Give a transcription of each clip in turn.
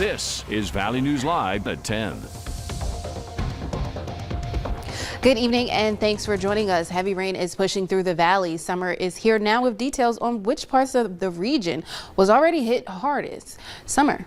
This is Valley News Live at 10. Good evening and thanks for joining us. Heavy rain is pushing through the valley. Summer is here now with details on which parts of the region was already hit hardest. Summer.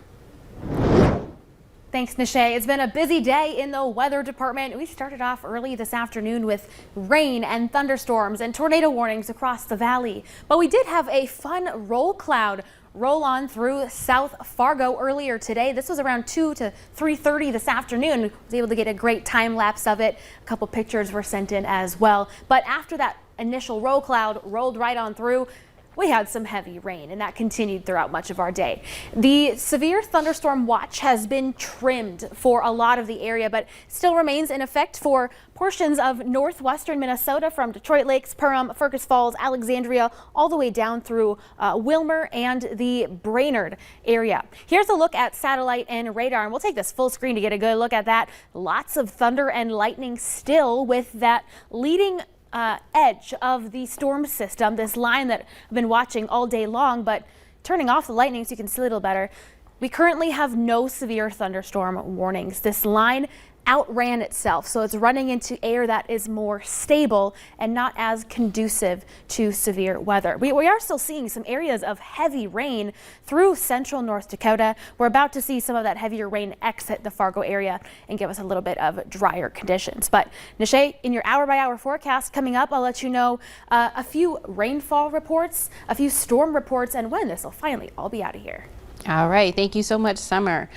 Thanks, Nishay. It's been a busy day in the weather department. We started off early this afternoon with rain and thunderstorms and tornado warnings across the valley. But we did have a fun roll cloud roll on through South Fargo earlier today. This was around 2 to 3:30 this afternoon. I was able to get a great time lapse of it. A couple pictures were sent in as well. But after that initial roll cloud rolled right on through, we had some heavy rain, and that continued throughout much of our day. The severe thunderstorm watch has been trimmed for a lot of the area, but still remains in effect for portions of northwestern Minnesota from Detroit Lakes, Perham, Fergus Falls, Alexandria, all the way down through Wilmer and the Brainerd area. Here's a look at satellite and radar, and we'll take this full screen to get a good look at that. Lots of thunder and lightning still with that leading edge of the storm system, this line that I've been watching all day long, but turning off the lightning so you can see a little better. We currently have no severe thunderstorm warnings. This line outran itself, so it's running into air that is more stable and not as conducive to severe weather. We are still seeing some areas of heavy rain through central North Dakota. We're about to see some of that heavier rain exit the Fargo area and give us a little bit of drier conditions. But Nishay, in your hour-by-hour forecast coming up, I'll let you know a few rainfall reports, a few storm reports, and when this will finally all be out of here. All right. Thank you so much, Summer.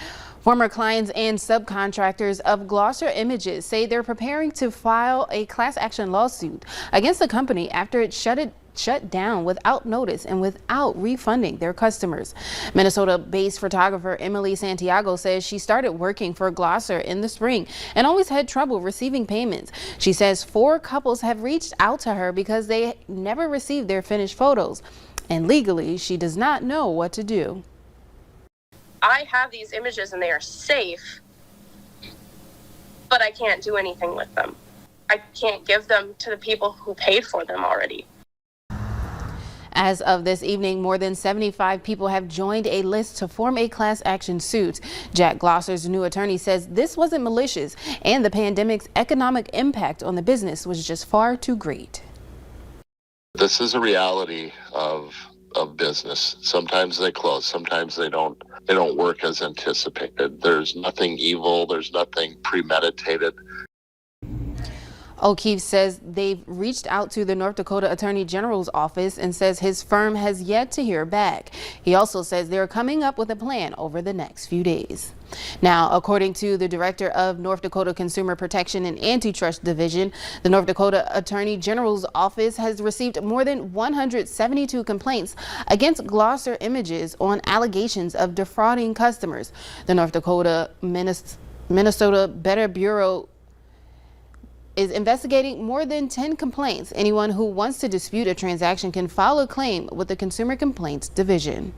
Former clients and subcontractors of Gloucester Images say they're preparing to file a class action lawsuit against the company after it shut down without notice and without refunding their customers. Minnesota-based photographer Emily Santiago says she started working for Gloucester in the spring and always had trouble receiving payments. She says 4 couples have reached out to her because they never received their finished photos, and legally she does not know what to do. I have these images and they are safe, but I can't do anything with them. I can't give them to the people who paid for them already. As of this evening, more than 75 people have joined a list to form a class action suit. Jack Gloucester's new attorney says this wasn't malicious and the pandemic's economic impact on the business was just far too great. This is a reality of business. Sometimes they close, sometimes they don't work as anticipated. There's nothing evil, there's nothing premeditated. O'Keefe says they've reached out to the North Dakota Attorney General's office and says his firm has yet to hear back. He also says they're coming up with a plan over the next few days. Now, according to the director of North Dakota Consumer Protection and Antitrust Division, the North Dakota Attorney General's office has received more than 172 complaints against Gloucester Images on allegations of defrauding customers. The North Dakota Minnesota Better Bureau is investigating more than 10 complaints. Anyone who wants to dispute a transaction can file a claim with the Consumer Complaints Division.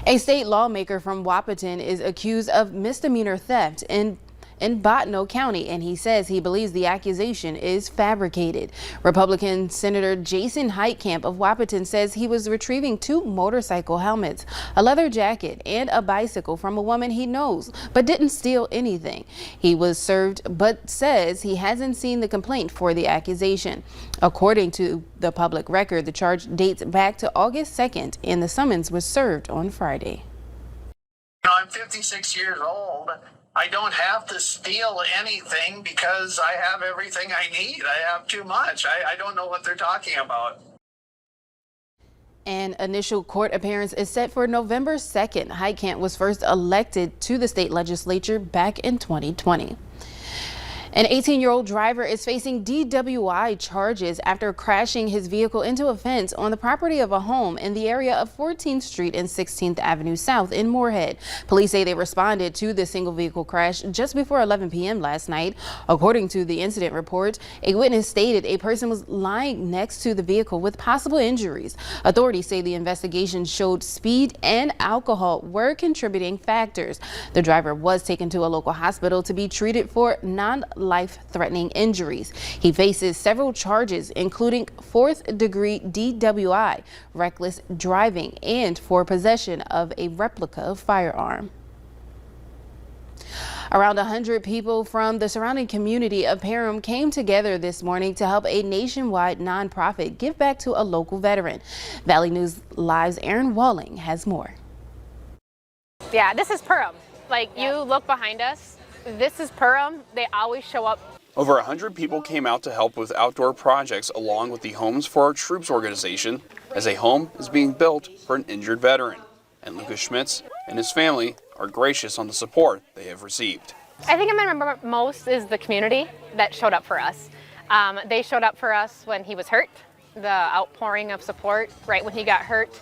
A state lawmaker from Wahpeton is accused of misdemeanor theft in Bottineau County, and he says he believes the accusation is fabricated. Republican Senator Jason Heitkamp of Wahpeton says he was retrieving 2 motorcycle helmets, a leather jacket, and a bicycle from a woman he knows, but didn't steal anything. He was served, but says he hasn't seen the complaint for the accusation. According to the public record, the charge dates back to August 2nd, and the summons was served on Friday. I'm 56 years old. I don't have to steal anything because I have everything I need. I have too much. I don't know what they're talking about. An initial court appearance is set for November 2nd. Heitkamp was first elected to the state legislature back in 2020. An 18-year-old driver is facing DUI charges after crashing his vehicle into a fence on the property of a home in the area of 14th Street and 16th Avenue South in Moorhead. Police say they responded to the single vehicle crash just before 11 p.m. last night. According to the incident report, a witness stated a person was lying next to the vehicle with possible injuries. Authorities say the investigation showed speed and alcohol were contributing factors. The driver was taken to a local hospital to be treated for life-threatening injuries. He faces several charges, including fourth-degree DUI, reckless driving, and for possession of a replica firearm. Around 100 people from the surrounding community of Parham came together this morning to help a nationwide nonprofit give back to a local veteran. Valley News Live's Aaron Walling has more. Yeah, this is Parham. Like, you look behind us, this is Parham. They always show up. Over 100 people came out to help with outdoor projects along with the Homes for Our Troops organization as a home is being built for an injured veteran. And Lucas Schmitz and his family are gracious on the support they have received. I think I remember most is the community that showed up for us. They showed up for us when he was hurt, the outpouring of support right when he got hurt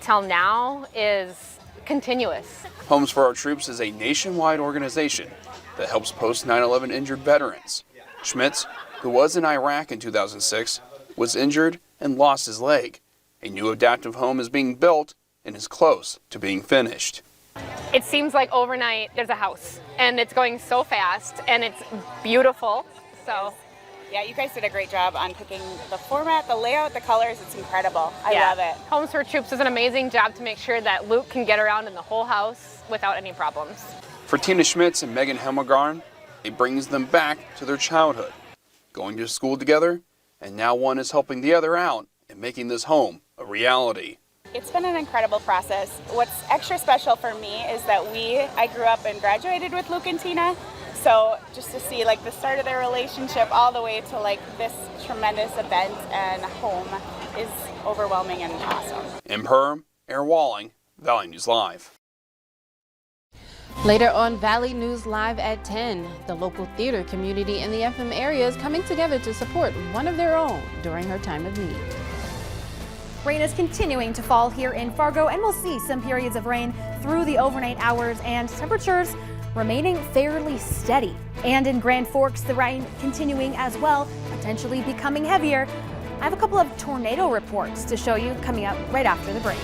till now is continuous. Homes for Our Troops is a nationwide organization that helps post 9/11 injured veterans. Schmitz, who was in Iraq in 2006, was injured and lost his leg. A new adaptive home is being built and is close to being finished. It seems like overnight there's a house, and it's going so fast, and it's beautiful. So, yeah, you guys did a great job on picking the format, the layout, the colors. It's incredible. I love it. Homes for Troops does an amazing job to make sure that Luke can get around in the whole house without any problems. For Tina Schmitz and Megan Helmegarn, it brings them back to their childhood, going to school together, and now one is helping the other out and making this home a reality. It's been an incredible process. What's extra special for me is that I grew up and graduated with Luke and Tina. So just to see like the start of their relationship all the way to like this tremendous event and home is overwhelming and awesome. In Parham, Aaron Walling, Valley News Live. Later on Valley News Live at 10, the local theater community in the FM area is coming together to support one of their own during her time of need. Rain is continuing to fall here in Fargo, and we'll see some periods of rain through the overnight hours and temperatures remaining fairly steady. And in Grand Forks, the rain continuing as well, potentially becoming heavier. I have a couple of tornado reports to show you coming up right after the break.